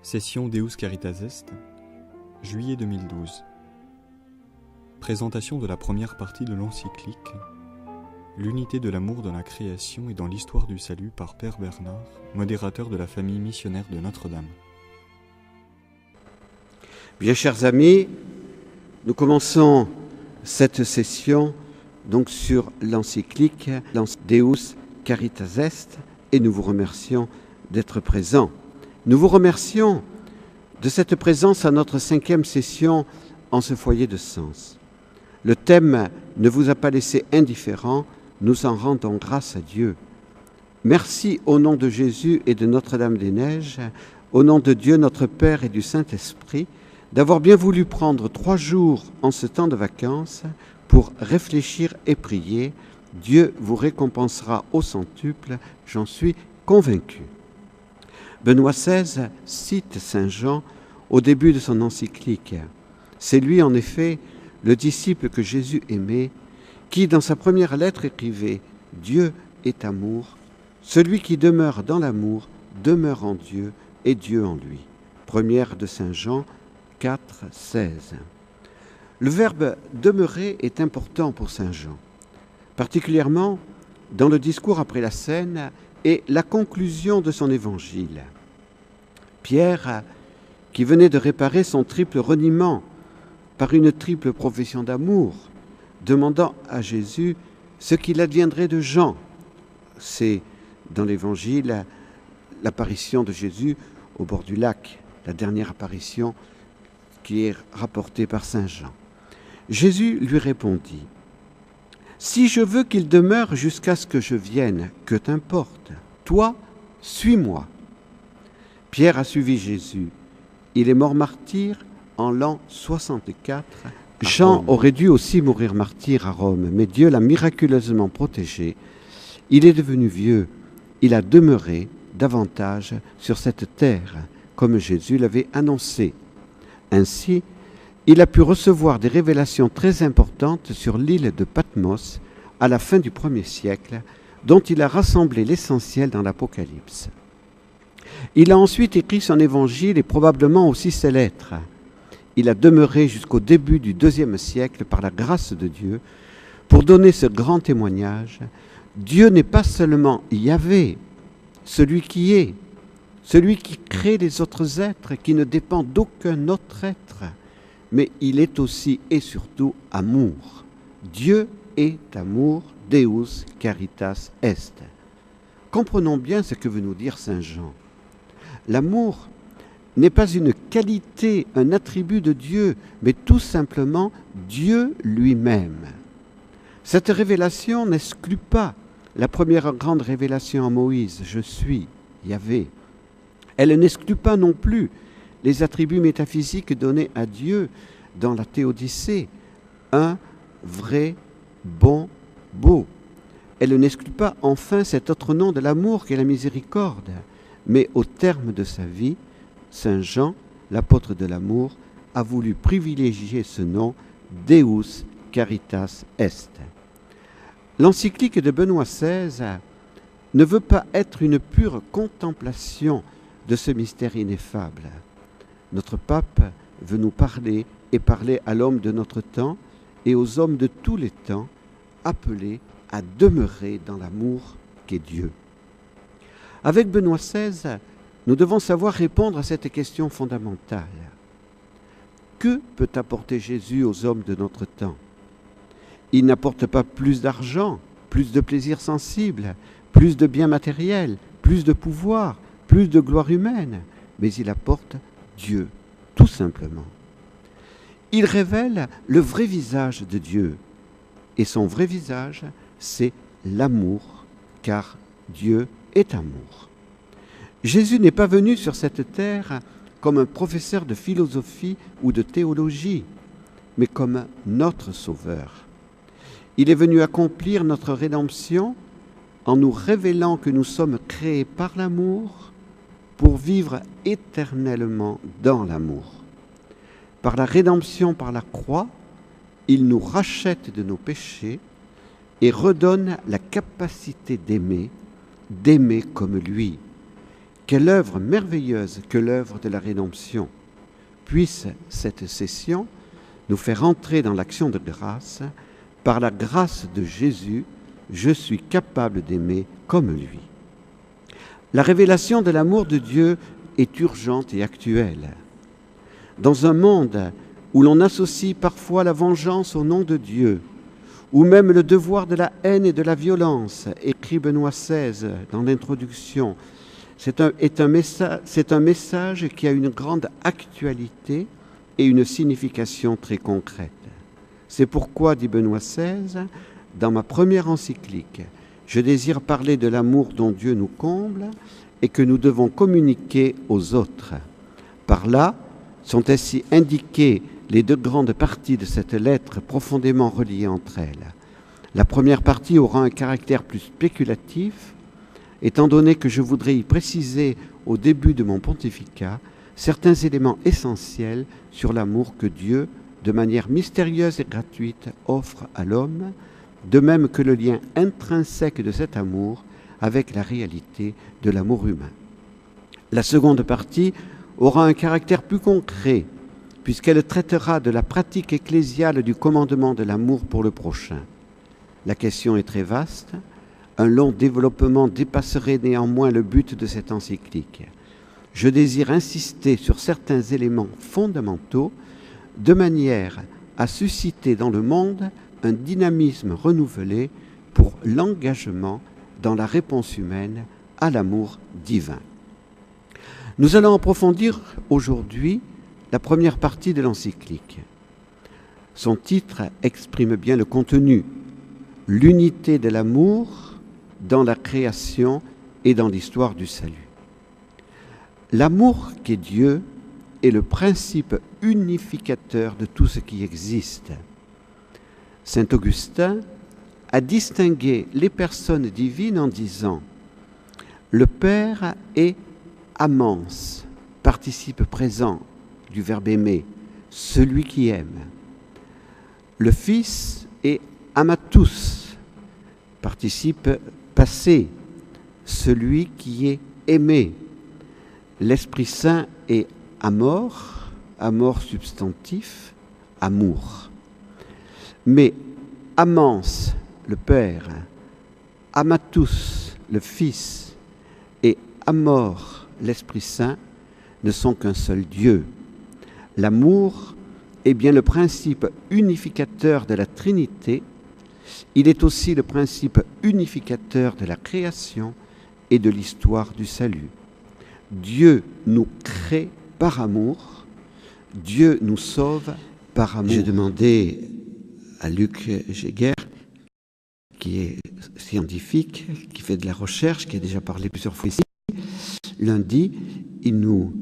Session Deus Caritas Est, juillet 2012. Présentation de la première partie de l'encyclique L'unité de l'amour dans la création et dans l'histoire du salut par Père Bernard, modérateur de la famille missionnaire de Notre-Dame. Bien, chers amis, nous commençons cette session donc sur l'encyclique Deus Caritas Est et nous vous remercions d'être présents. Nous vous remercions de cette présence à notre 5e session en ce foyer de Sens. Le thème ne vous a pas laissé indifférent, nous en rendons grâce à Dieu. Merci au nom de Jésus et de Notre-Dame-des-Neiges, au nom de Dieu notre Père et du Saint-Esprit, d'avoir bien voulu prendre 3 jours en ce temps de vacances pour réfléchir et prier. Dieu vous récompensera au centuple, j'en suis convaincu. Benoît XVI cite Saint Jean au début de son encyclique. C'est lui, en effet, le disciple que Jésus aimait, qui, dans sa première lettre, écrivait « Dieu est amour, celui qui demeure dans l'amour demeure en Dieu et Dieu en lui ». Première de Saint Jean 4, 16. Le verbe « demeurer » est important pour Saint Jean, particulièrement dans le discours après la scène et la conclusion de son évangile. Pierre, qui venait de réparer son triple reniement par une triple profession d'amour, demandant à Jésus ce qu'il adviendrait de Jean. C'est dans l'évangile l'apparition de Jésus au bord du lac, la dernière apparition qui est rapportée par Saint Jean. Jésus lui répondit : « Si je veux qu'il demeure jusqu'à ce que je vienne, que t'importe ? Toi, suis-moi. » Pierre a suivi Jésus. Il est mort martyr en l'an 64. Jean aurait dû aussi mourir martyr à Rome, mais Dieu l'a miraculeusement protégé. Il est devenu vieux. Il a demeuré davantage sur cette terre, comme Jésus l'avait annoncé. Ainsi, il a pu recevoir des révélations très importantes sur l'île de Patmos à la fin du 1er siècle, dont il a rassemblé l'essentiel dans l'Apocalypse. Il a ensuite écrit son évangile et probablement aussi ses lettres. Il a demeuré jusqu'au début du 2e siècle par la grâce de Dieu pour donner ce grand témoignage. Dieu n'est pas seulement Yahvé, celui qui est, celui qui crée les autres êtres, qui ne dépend d'aucun autre être, mais il est aussi et surtout amour. Dieu est amour, Deus Caritas Est. Comprenons bien ce que veut nous dire Saint Jean. L'amour n'est pas une qualité, un attribut de Dieu, mais tout simplement Dieu lui-même. Cette révélation n'exclut pas la première grande révélation à Moïse, je suis Yahvé. Elle n'exclut pas non plus les attributs métaphysiques donnés à Dieu dans la Théodicée, un, vrai, bon, beau. Elle n'exclut pas enfin cet autre nom de l'amour qu'est la miséricorde. Mais au terme de sa vie, Saint Jean, l'apôtre de l'amour, a voulu privilégier ce nom, Deus Caritas Est. L'encyclique de Benoît XVI ne veut pas être une pure contemplation de ce mystère ineffable. Notre pape veut nous parler et parler à l'homme de notre temps et aux hommes de tous les temps, appelés à demeurer dans l'amour qu'est Dieu. Avec Benoît XVI, nous devons savoir répondre à cette question fondamentale. Que peut apporter Jésus aux hommes de notre temps ? Il n'apporte pas plus d'argent, plus de plaisirs sensibles, plus de biens matériels, plus de pouvoir, plus de gloire humaine, mais il apporte Dieu, tout simplement. Il révèle le vrai visage de Dieu, et son vrai visage, c'est l'amour, car Dieu est amour. Jésus n'est pas venu sur cette terre comme un professeur de philosophie ou de théologie, mais comme notre Sauveur. Il est venu accomplir notre rédemption en nous révélant que nous sommes créés par l'amour pour vivre éternellement dans l'amour. Par la rédemption par la croix, il nous rachète de nos péchés et redonne la capacité d'aimer comme lui. Quelle œuvre merveilleuse que l'œuvre de la rédemption. Puisse cette session nous faire entrer dans l'action de grâce. Par la grâce de Jésus, je suis capable d'aimer comme lui. La révélation de l'amour de Dieu est urgente et actuelle. Dans un monde où l'on associe parfois la vengeance au nom de Dieu, ou même le devoir de la haine et de la violence, écrit Benoît XVI dans l'introduction, c'est un message qui a une grande actualité et une signification très concrète. C'est pourquoi, dit Benoît XVI, dans ma première encyclique, je désire parler de l'amour dont Dieu nous comble et que nous devons communiquer aux autres. Par là sont ainsi indiquées les deux grandes parties de cette lettre profondément reliées entre elles. La première partie aura un caractère plus spéculatif, étant donné que je voudrais y préciser au début de mon pontificat certains éléments essentiels sur l'amour que Dieu, de manière mystérieuse et gratuite, offre à l'homme, de même que le lien intrinsèque de cet amour avec la réalité de l'amour humain. La seconde partie aura un caractère plus concret, puisqu'elle traitera de la pratique ecclésiale du commandement de l'amour pour le prochain. La question est très vaste. Un long développement dépasserait néanmoins le but de cette encyclique. Je désire insister sur certains éléments fondamentaux de manière à susciter dans le monde un dynamisme renouvelé pour l'engagement dans la réponse humaine à l'amour divin. Nous allons approfondir aujourd'hui la première partie de l'encyclique. Son titre exprime bien le contenu, l'unité de l'amour dans la création et dans l'histoire du salut. L'amour qu'est Dieu est le principe unificateur de tout ce qui existe. Saint Augustin a distingué les personnes divines en disant « Le Père est amans, participe présent du verbe aimer, celui qui aime. Le Fils est amatus, participe passé, celui qui est aimé. L'Esprit Saint est amor, amor substantif, amour. Mais amans, le Père, amatus, le Fils, et amor, l'Esprit Saint, ne sont qu'un seul Dieu. L'amour est bien le principe unificateur de la Trinité. Il est aussi le principe unificateur de la création et de l'histoire du salut. Dieu nous crée par amour, Dieu nous sauve par amour. J'ai demandé à Luc Geiger, qui est scientifique, qui fait de la recherche, qui a déjà parlé plusieurs fois ici. Lundi, il nous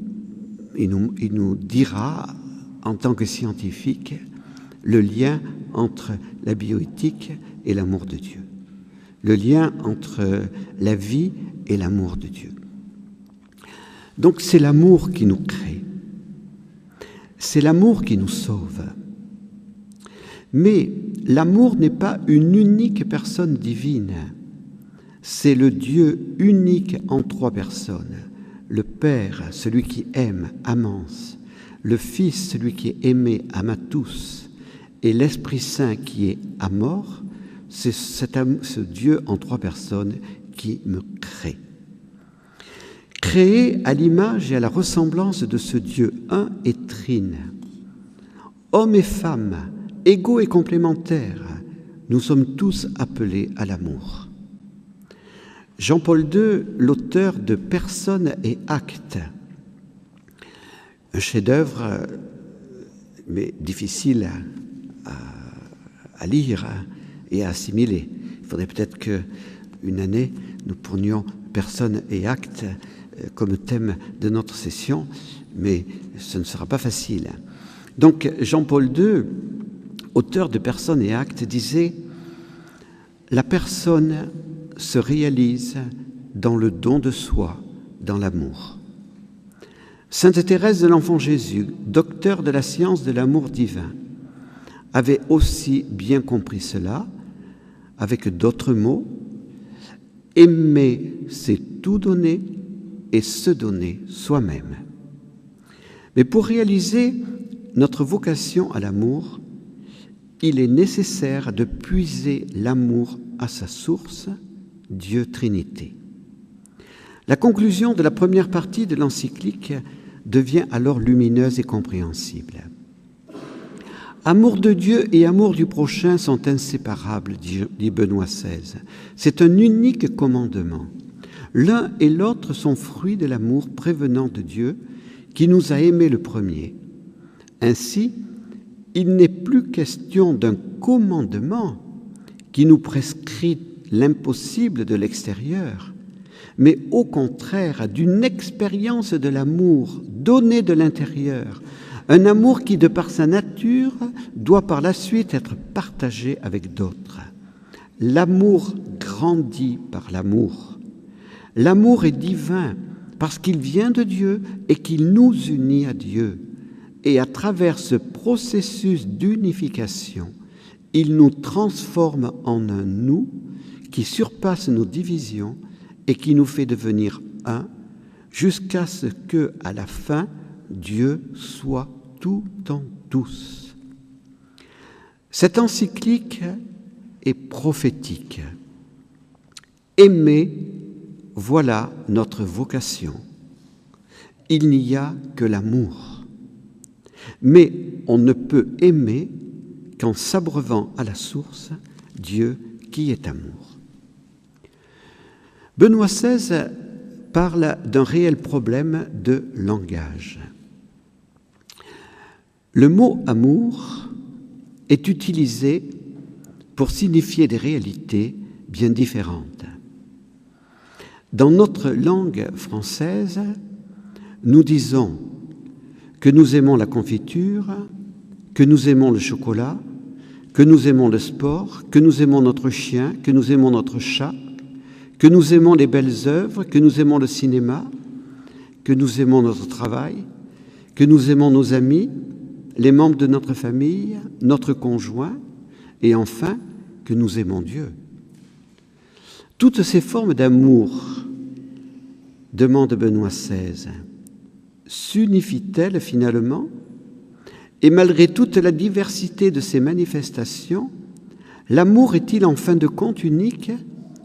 dira, en tant que scientifique, le lien entre la bioéthique et l'amour de Dieu. Le lien entre la vie et l'amour de Dieu. Donc c'est l'amour qui nous crée. C'est l'amour qui nous sauve. Mais l'amour n'est pas une unique personne divine. C'est le Dieu unique en trois personnes. Le Père, celui qui aime, amans. Le Fils, celui qui est aimé, amatus. Et l'Esprit Saint qui est amor. C'est ce Dieu en trois personnes qui me crée. Créé à l'image et à la ressemblance de ce Dieu un et trine. Hommes et femmes, égaux et complémentaires, nous sommes tous appelés à l'amour. Jean-Paul II, l'auteur de Personne et actes, un chef-d'œuvre, mais difficile à lire et à assimiler. Il faudrait peut-être qu'une année, nous prenions Personne et actes comme thème de notre session, mais ce ne sera pas facile. Donc Jean-Paul II, auteur de Personne et actes, disait « La personne se réalise dans le don de soi, dans l'amour. » Sainte Thérèse de l'Enfant Jésus, docteur de la science de l'amour divin, avait aussi bien compris cela, avec d'autres mots. Aimer, c'est tout donner, et se donner soi-même. Mais pour réaliser notre vocation à l'amour, il est nécessaire de puiser l'amour à sa source, Dieu Trinité. La conclusion de la première partie de l'encyclique devient alors lumineuse et compréhensible. Amour de Dieu et amour du prochain sont inséparables, dit Benoît XVI. C'est un unique commandement. L'un et l'autre sont fruits de l'amour prévenant de Dieu qui nous a aimés le premier. Ainsi, il n'est plus question d'un commandement qui nous prescrit l'impossible de l'extérieur, mais au contraire d'une expérience de l'amour donné de l'intérieur, un amour qui, de par sa nature, doit par la suite être partagé avec d'autres. L'amour grandit par l'amour. L'amour est divin parce qu'il vient de Dieu et qu'il nous unit à Dieu. Et à travers ce processus d'unification, il nous transforme en un nous qui surpasse nos divisions et qui nous fait devenir un, jusqu'à ce que, à la fin, Dieu soit tout en tous. Cette encyclique est prophétique. Aimer, voilà notre vocation. Il n'y a que l'amour. Mais on ne peut aimer qu'en s'abreuvant à la source, Dieu qui est amour. Benoît XVI parle d'un réel problème de langage. Le mot « amour » est utilisé pour signifier des réalités bien différentes. Dans notre langue française, nous disons que nous aimons la confiture, que nous aimons le chocolat, que nous aimons le sport, que nous aimons notre chien, que nous aimons notre chat, que nous aimons les belles œuvres, que nous aimons le cinéma, que nous aimons notre travail, que nous aimons nos amis, les membres de notre famille, notre conjoint, et enfin, que nous aimons Dieu. Toutes ces formes d'amour, demande Benoît XVI, s'unifient-elles finalement? Et malgré toute la diversité de ces manifestations, l'amour est-il en fin de compte unique?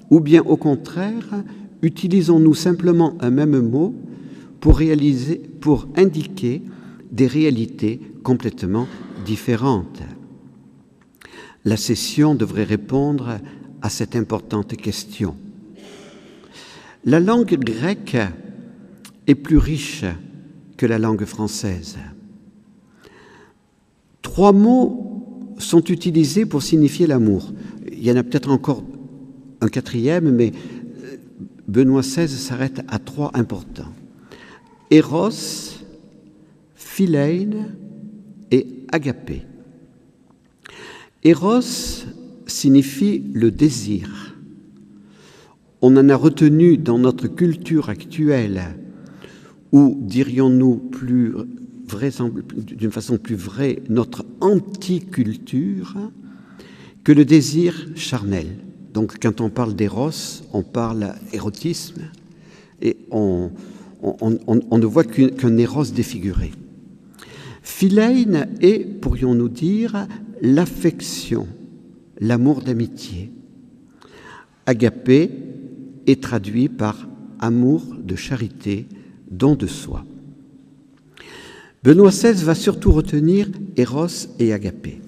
Ou bien au contraire, utilisons-nous simplement un même mot pour indiquer des réalités complètement différentes? La session devrait répondre à cette importante question. La langue grecque est plus riche que la langue française. 3 mots sont utilisés pour signifier l'amour. Il y en a peut-être encore un 4e, mais Benoît XVI s'arrête à 3 importants. Eros, Philein et Agapé. Eros signifie le désir. On en a retenu dans notre culture actuelle, ou dirions-nous d'une façon plus vraie, notre anticulture, que le désir charnel. Donc quand on parle d'éros, on parle érotisme, et on ne voit qu'un éros défiguré. Philein est, pourrions-nous dire, l'affection, l'amour d'amitié. Agapé est traduit par amour de charité, don de soi. Benoît XVI va surtout retenir Eros et Agapé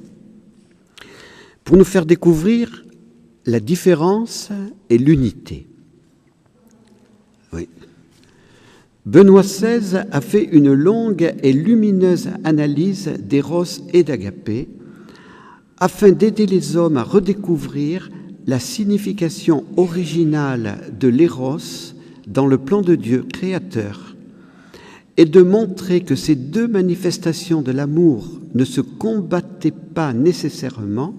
pour nous faire découvrir la différence et l'unité. Oui. Benoît XVI a fait une longue et lumineuse analyse d'Eros et d'Agapé afin d'aider les hommes à redécouvrir la signification originale de l'éros dans le plan de Dieu créateur et de montrer que ces 2 manifestations de l'amour ne se combattaient pas nécessairement,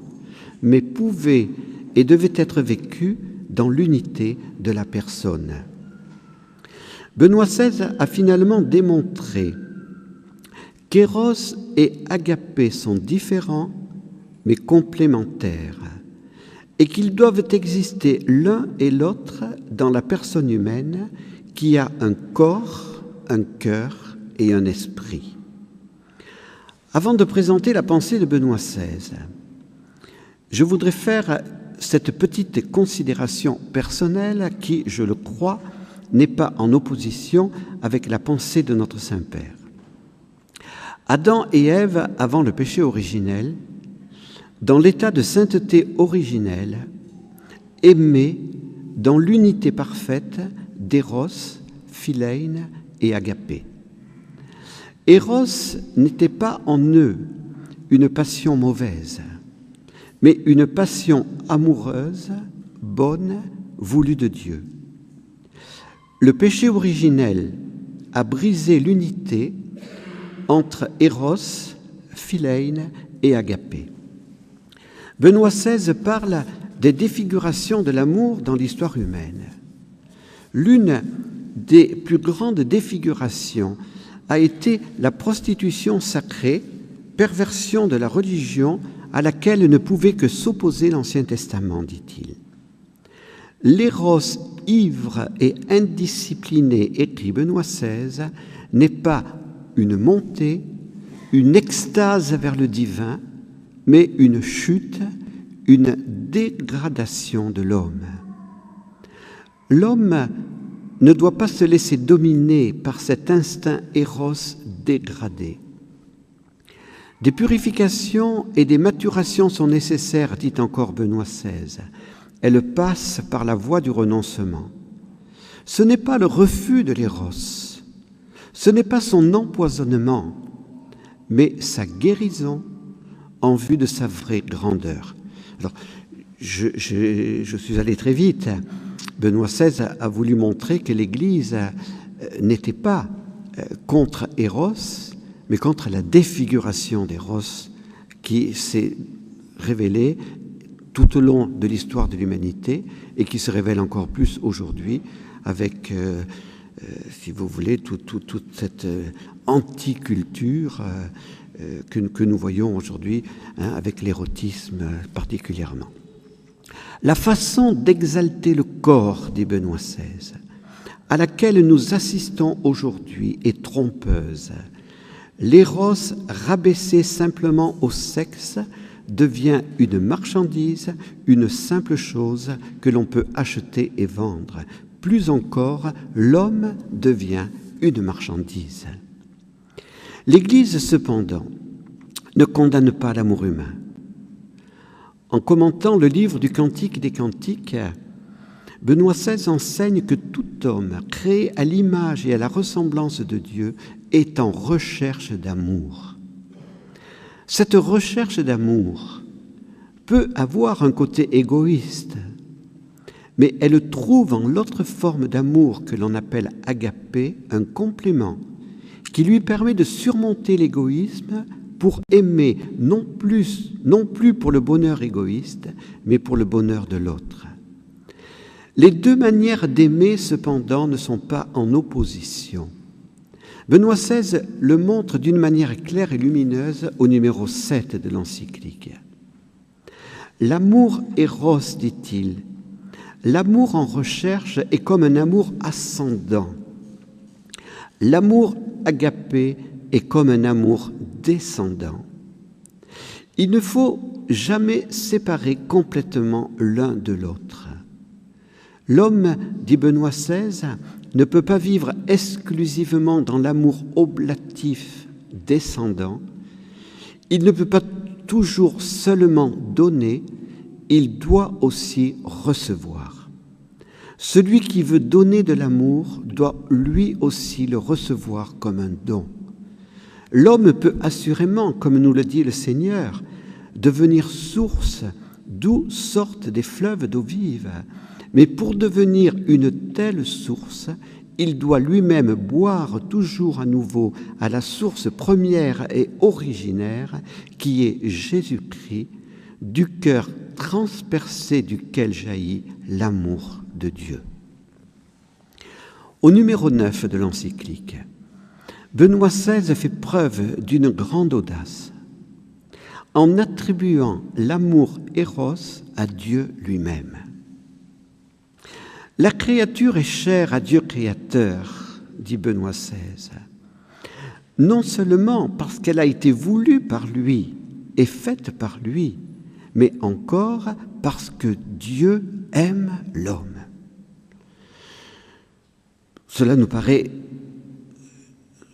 mais pouvaient et devaient être vécues dans l'unité de la personne. Benoît XVI a finalement démontré qu'Éros et Agapé sont différents mais complémentaires et qu'ils doivent exister l'un et l'autre dans la personne humaine qui a un corps, un cœur et un esprit. Avant de présenter la pensée de Benoît XVI, je voudrais faire cette petite considération personnelle qui, je le crois, n'est pas en opposition avec la pensée de notre Saint-Père. Adam et Ève, avant le péché originel, dans l'état de sainteté originelle, aimaient dans l'unité parfaite d'éros, philein et agapé. Éros n'était pas en eux une passion mauvaise, mais une passion amoureuse, bonne, voulue de Dieu. Le péché originel a brisé l'unité entre éros, philein et agapé. Benoît XVI parle des défigurations de l'amour dans l'histoire humaine. L'une des plus grandes défigurations a été la prostitution sacrée, perversion de la religion à laquelle ne pouvait que s'opposer l'Ancien Testament, dit-il. L'éros ivre et indiscipliné, écrit Benoît XVI, n'est pas une montée, une extase vers le divin, mais une chute, une dégradation de l'homme. L'homme ne doit pas se laisser dominer par cet instinct éros dégradé. Des purifications et des maturations sont nécessaires, dit encore Benoît XVI. Elles passent par la voie du renoncement. Ce n'est pas le refus de l'éros, ce n'est pas son empoisonnement, mais sa guérison en vue de sa vraie grandeur. Alors, je suis allé très vite. Benoît XVI a voulu montrer que l'Église n'était pas contre Éros, mais contre la défiguration d'Éros qui s'est révélée tout au long de l'histoire de l'humanité et qui se révèle encore plus aujourd'hui avec, si vous voulez, toute cette anticulture que nous voyons aujourd'hui, avec l'érotisme particulièrement. La façon d'exalter le corps, dit Benoît XVI, à laquelle nous assistons aujourd'hui est trompeuse. L'éros rabaissé simplement au sexe devient une marchandise, une simple chose que l'on peut acheter et vendre. Plus encore, l'homme devient une marchandise. L'Église, cependant, ne condamne pas l'amour humain. En commentant le livre du Cantique des Cantiques, Benoît XVI enseigne que tout homme créé à l'image et à la ressemblance de Dieu est en recherche d'amour. Cette recherche d'amour peut avoir un côté égoïste, mais elle trouve en l'autre forme d'amour que l'on appelle agapé un complément qui lui permet de surmonter l'égoïsme pour aimer non plus pour le bonheur égoïste, mais pour le bonheur de l'autre. Les deux manières d'aimer, cependant, ne sont pas en opposition. Benoît XVI le montre d'une manière claire et lumineuse au numéro 7 de l'encyclique. L'amour éros, dit-il, l'amour en recherche est comme un amour ascendant. L'amour agapé est comme un amour descendant. Il ne faut jamais séparer complètement l'un de l'autre. L'homme, dit Benoît XVI, ne peut pas vivre exclusivement dans l'amour oblatif descendant. Il ne peut pas toujours seulement donner, il doit aussi recevoir. Celui qui veut donner de l'amour doit lui aussi le recevoir comme un don. L'homme peut assurément, comme nous le dit le Seigneur, devenir source d'où sortent des fleuves d'eau vive. Mais pour devenir une telle source, il doit lui-même boire toujours à nouveau à la source première et originaire qui est Jésus-Christ, du cœur transpercé duquel jaillit l'amour de Dieu. Au numéro 9 de l'encyclique, Benoît XVI fait preuve d'une grande audace en attribuant l'amour éros à Dieu lui-même. La créature est chère à Dieu créateur, dit Benoît XVI, non seulement parce qu'elle a été voulue par lui et faite par lui, mais encore parce que Dieu aime l'homme. Cela nous paraît,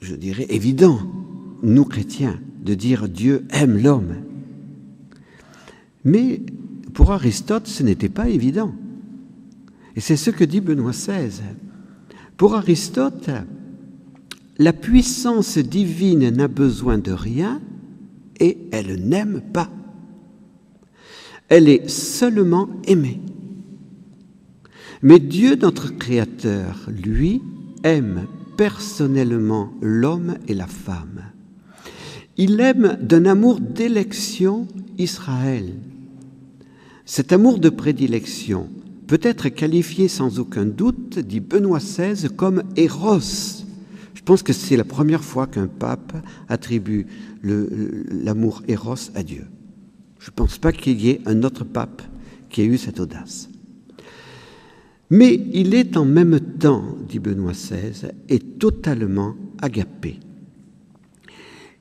je dirais, évident, nous chrétiens, de dire Dieu aime l'homme. Mais pour Aristote, ce n'était pas évident. Et c'est ce que dit Benoît XVI. Pour Aristote, la puissance divine n'a besoin de rien et elle n'aime pas. Elle est seulement aimée. Mais Dieu, notre Créateur, lui, aime personnellement l'homme et la femme. Il aime d'un amour d'élection Israël. Cet amour de prédilection peut être qualifié sans aucun doute, dit Benoît XVI, comme Eros. Je pense que c'est la première fois qu'un pape attribue l'amour Eros à Dieu. Je ne pense pas qu'il y ait un autre pape qui ait eu cette audace. Mais il est en même temps, dit Benoît XVI, et totalement agapé.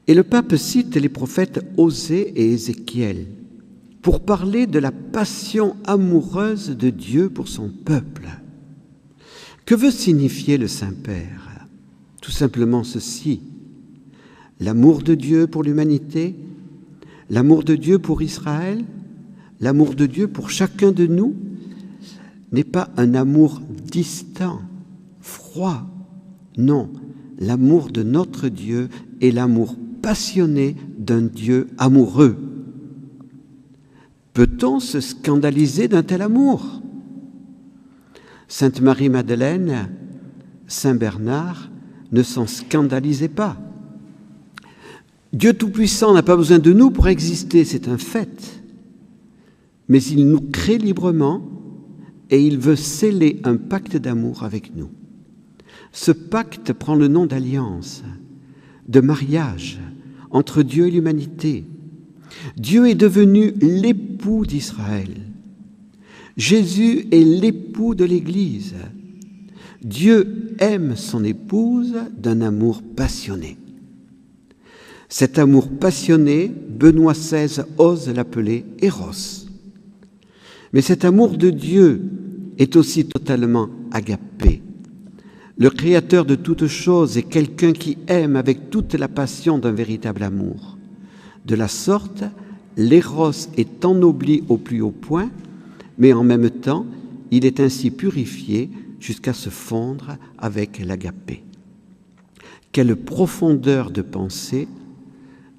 Et le pape cite les prophètes Osée et Ézéchiel pour parler de la passion amoureuse de Dieu pour son peuple. Que veut signifier le Saint-Père? Tout simplement ceci: l'amour de Dieu pour l'humanité, l'amour de Dieu pour Israël, l'amour de Dieu pour chacun de nous n'est pas un amour distant, froid. Non, l'amour de notre Dieu est l'amour passionné d'un Dieu amoureux. Peut-on se scandaliser d'un tel amour? Sainte Marie-Madeleine, Saint Bernard ne s'en scandalisaient pas. Dieu Tout-Puissant n'a pas besoin de nous pour exister, c'est un fait. Mais il nous crée librement et il veut sceller un pacte d'amour avec nous. Ce pacte prend le nom d'alliance, de mariage entre Dieu et l'humanité. Dieu est devenu l'époux d'Israël. Jésus est l'époux de l'Église. Dieu aime son épouse d'un amour passionné. Cet amour passionné, Benoît XVI ose l'appeler Eros. Mais cet amour de Dieu est aussi totalement agapé. Le Créateur de toutes choses est quelqu'un qui aime avec toute la passion d'un véritable amour. De la sorte, l'éros est ennobli au plus haut point, mais en même temps, il est ainsi purifié jusqu'à se fondre avec l'agapé. Quelle profondeur de pensée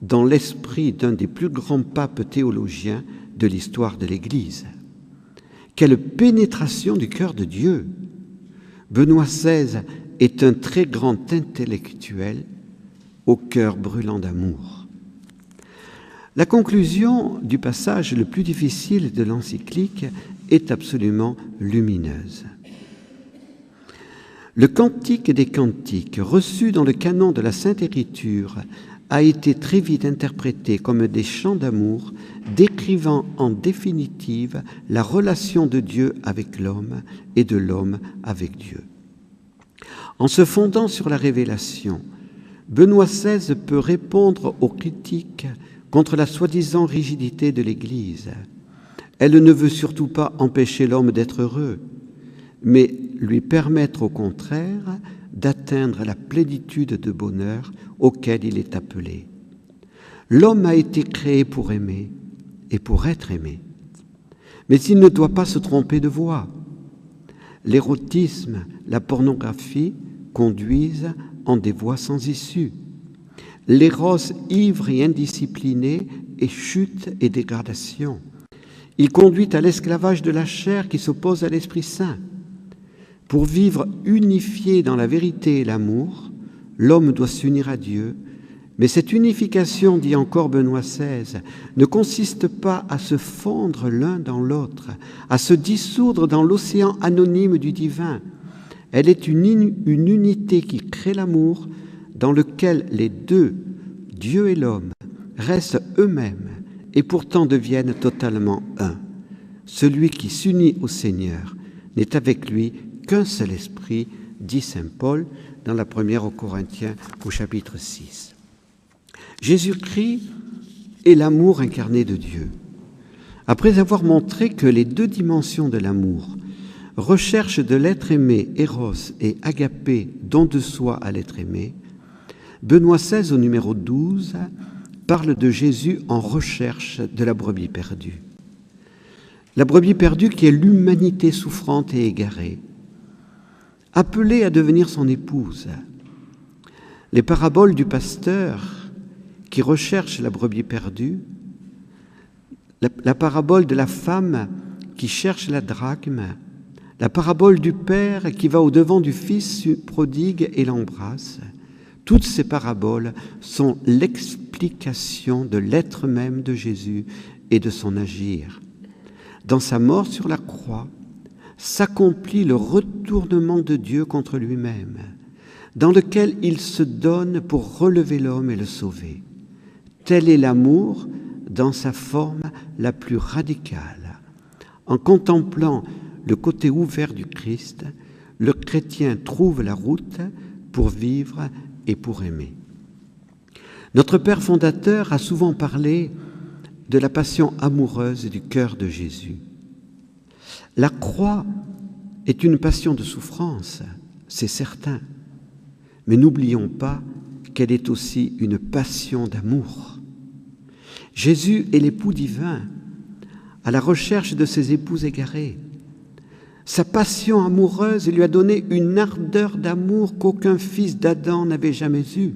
dans l'esprit d'un des plus grands papes théologiens de l'histoire de l'Église. Quelle pénétration du cœur de Dieu! Benoît XVI est un très grand intellectuel au cœur brûlant d'amour. La conclusion du passage le plus difficile de l'encyclique est absolument lumineuse. Le Cantique des Cantiques, reçu dans le canon de la Sainte Écriture, a été très vite interprété comme des chants d'amour décrivant en définitive la relation de Dieu avec l'homme et de l'homme avec Dieu. En se fondant sur la révélation, Benoît XVI peut répondre aux critiques contre la soi-disant rigidité de l'Église. Elle ne veut surtout pas empêcher l'homme d'être heureux, mais lui permettre au contraire d'atteindre la plénitude de bonheur auquel il est appelé. L'homme a été créé pour aimer et pour être aimé. Mais il ne doit pas se tromper de voie. L'érotisme, la pornographie conduisent en des voies sans issue. L'éros ivre et indiscipliné est chute et dégradation. Il conduit à l'esclavage de la chair qui s'oppose à l'Esprit Saint. Pour vivre unifié dans la vérité et l'amour, l'homme doit s'unir à Dieu, mais cette unification, dit encore Benoît XVI, ne consiste pas à se fondre l'un dans l'autre, à se dissoudre dans l'océan anonyme du divin. Elle est une unité qui crée l'amour, dans lequel les deux, Dieu et l'homme, restent eux-mêmes et pourtant deviennent totalement un. Celui qui s'unit au Seigneur n'est avec lui qu'un seul esprit, dit saint Paul dans la première aux Corinthiens au chapitre 6. Jésus-Christ est l'amour incarné de Dieu. Après avoir montré que les deux dimensions de l'amour, recherche de l'être aimé, éros, et agapé, don de soi à l'être aimé, Benoît XVI, au numéro 12, parle de Jésus en recherche de la brebis perdue. La brebis perdue qui est l'humanité souffrante et égarée, appelée à devenir son épouse. Les paraboles du pasteur qui recherche la brebis perdue, la parabole de la femme qui cherche la drachme, la parabole du père qui va au-devant du fils prodigue et l'embrasse, toutes ces paraboles sont l'explication de l'être même de Jésus et de son agir. Dans sa mort sur la croix, s'accomplit le retournement de Dieu contre lui-même, dans lequel il se donne pour relever l'homme et le sauver. Tel est l'amour dans sa forme la plus radicale. En contemplant le côté ouvert du Christ, le chrétien trouve la route pour vivre et pour aimer. Notre Père fondateur a souvent parlé de la passion amoureuse du cœur de Jésus. La croix est une passion de souffrance, c'est certain, mais n'oublions pas qu'elle est aussi une passion d'amour. Jésus est l'époux divin, à la recherche de ses épouses égarées. Sa passion amoureuse lui a donné une ardeur d'amour qu'aucun fils d'Adam n'avait jamais eue.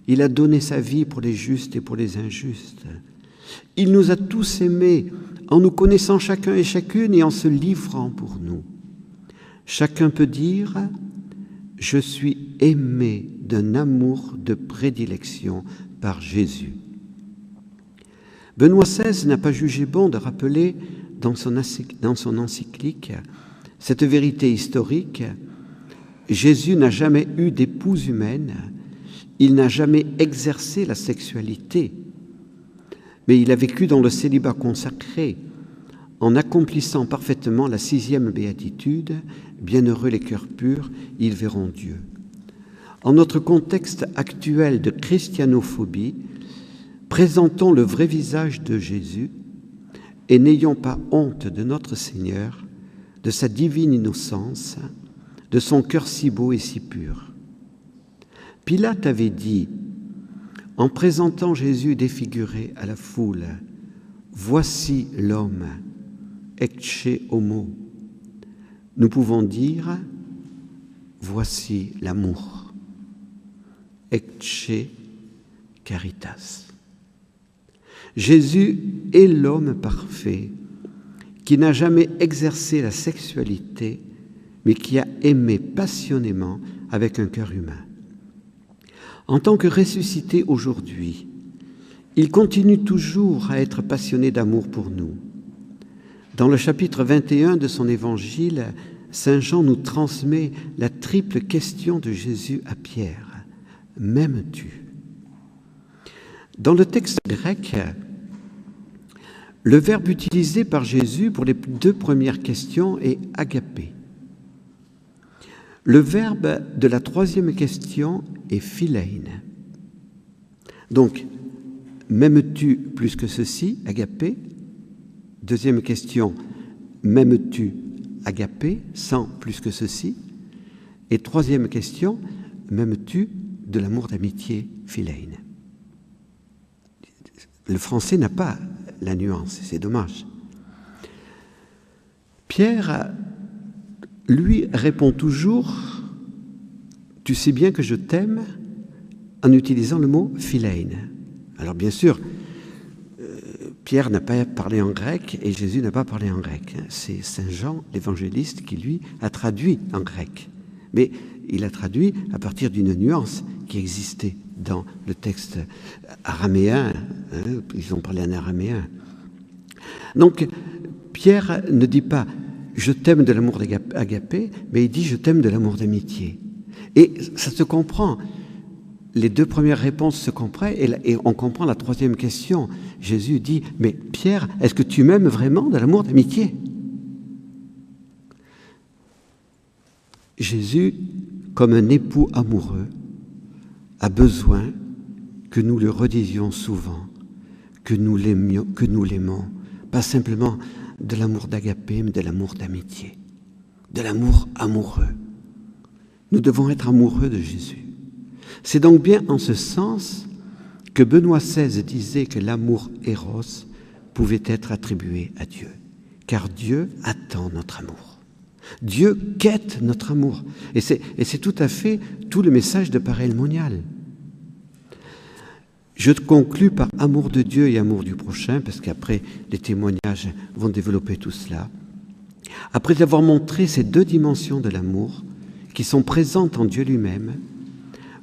Il a donné sa vie pour les justes et pour les injustes. Il nous a tous aimés en nous connaissant chacun et chacune et en se livrant pour nous. Chacun peut dire « Je suis aimé d'un amour de prédilection par Jésus ». Benoît XVI n'a pas jugé bon de rappeler dans son encyclique cette vérité historique. Jésus n'a jamais eu d'épouse humaine, il n'a jamais exercé la sexualité, mais il a vécu dans le célibat consacré, en accomplissant parfaitement la 6e béatitude, « Bienheureux les cœurs purs, ils verront Dieu ». En notre contexte actuel de christianophobie, présentons le vrai visage de Jésus et n'ayons pas honte de notre Seigneur, de sa divine innocence, de son cœur si beau et si pur. Pilate avait dit, en présentant Jésus défiguré à la foule, « Voici l'homme, ecce homo ». Nous pouvons dire, « Voici l'amour, ecce caritas ». Jésus est l'homme parfait qui n'a jamais exercé la sexualité, mais qui a aimé passionnément avec un cœur humain. En tant que ressuscité aujourd'hui, il continue toujours à être passionné d'amour pour nous. Dans le chapitre 21 de son évangile, saint Jean nous transmet la triple question de Jésus à Pierre. « M'aimes-tu » ? Dans le texte grec, le verbe utilisé par Jésus pour les deux premières questions est « agapé ». Le verbe de la troisième question est « philein ». Donc, m'aimes-tu plus que ceci, agapé? Deuxième question, m'aimes-tu, agapé, sans plus que ceci? Et troisième question, m'aimes-tu de l'amour d'amitié, philein? Le français n'a pas la nuance, c'est dommage. Pierre, lui, répond toujours « Tu sais bien que je t'aime » en utilisant le mot « philein ». Alors bien sûr, Pierre n'a pas parlé en grec et Jésus n'a pas parlé en grec. C'est saint Jean, l'évangéliste, qui lui a traduit en grec. Mais il a traduit à partir d'une nuance qui existait dans le texte araméen. Ils ont parlé en araméen. Donc, Pierre ne dit pas « je t'aime de l'amour d'agapé », mais il dit « je t'aime de l'amour d'amitié ». Et ça se comprend. Les deux premières réponses se comprennent et on comprend la troisième question. Jésus dit « mais Pierre, est-ce que tu m'aimes vraiment de l'amour d'amitié ?» Jésus, comme un époux amoureux, a besoin que nous le redisions souvent, que nous l'aimons, pas simplement de l'amour d'agapé, mais de l'amour d'amitié, de l'amour amoureux. Nous devons être amoureux de Jésus. C'est donc bien en ce sens que Benoît XVI disait que l'amour éros pouvait être attribué à Dieu, car Dieu attend notre amour. Dieu quête notre amour. Et c'est tout à fait tout le message de Paray Monial. Je conclus par amour de Dieu et amour du prochain, parce qu'après, les témoignages vont développer tout cela. Après avoir montré ces deux dimensions de l'amour, qui sont présentes en Dieu lui-même,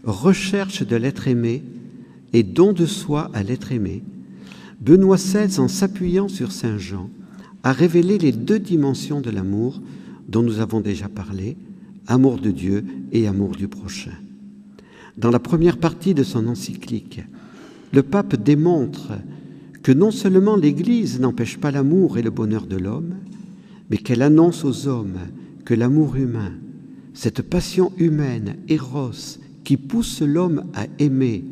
recherche de l'être aimé et don de soi à l'être aimé, Benoît XVI, en s'appuyant sur Saint Jean, a révélé les deux dimensions de l'amour dont nous avons déjà parlé, amour de Dieu et amour du prochain. Dans la première partie de son encyclique, le pape démontre que non seulement l'Église n'empêche pas l'amour et le bonheur de l'homme, mais qu'elle annonce aux hommes que l'amour humain, cette passion humaine, éros, qui pousse l'homme à aimer,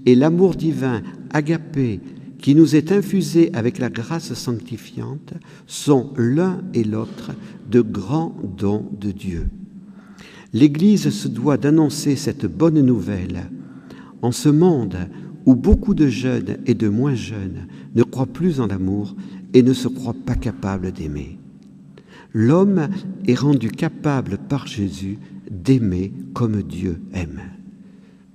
et l'amour divin, agapé, qui nous est infusé avec la grâce sanctifiante, sont l'un et l'autre de grands dons de Dieu. L'Église se doit d'annoncer cette bonne nouvelle en ce monde où beaucoup de jeunes et de moins jeunes ne croient plus en l'amour et ne se croient pas capables d'aimer. L'homme est rendu capable par Jésus d'aimer comme Dieu aime.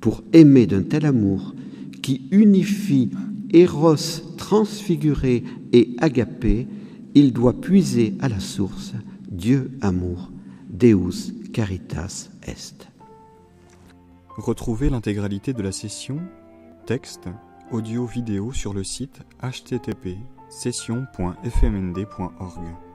Pour aimer d'un tel amour qui unifie éros transfiguré et agapé, il doit puiser à la source Dieu amour, Deus caritas est. Retrouvez l'intégralité de la session, texte, audio, vidéo sur le site http://session.fmnd.org.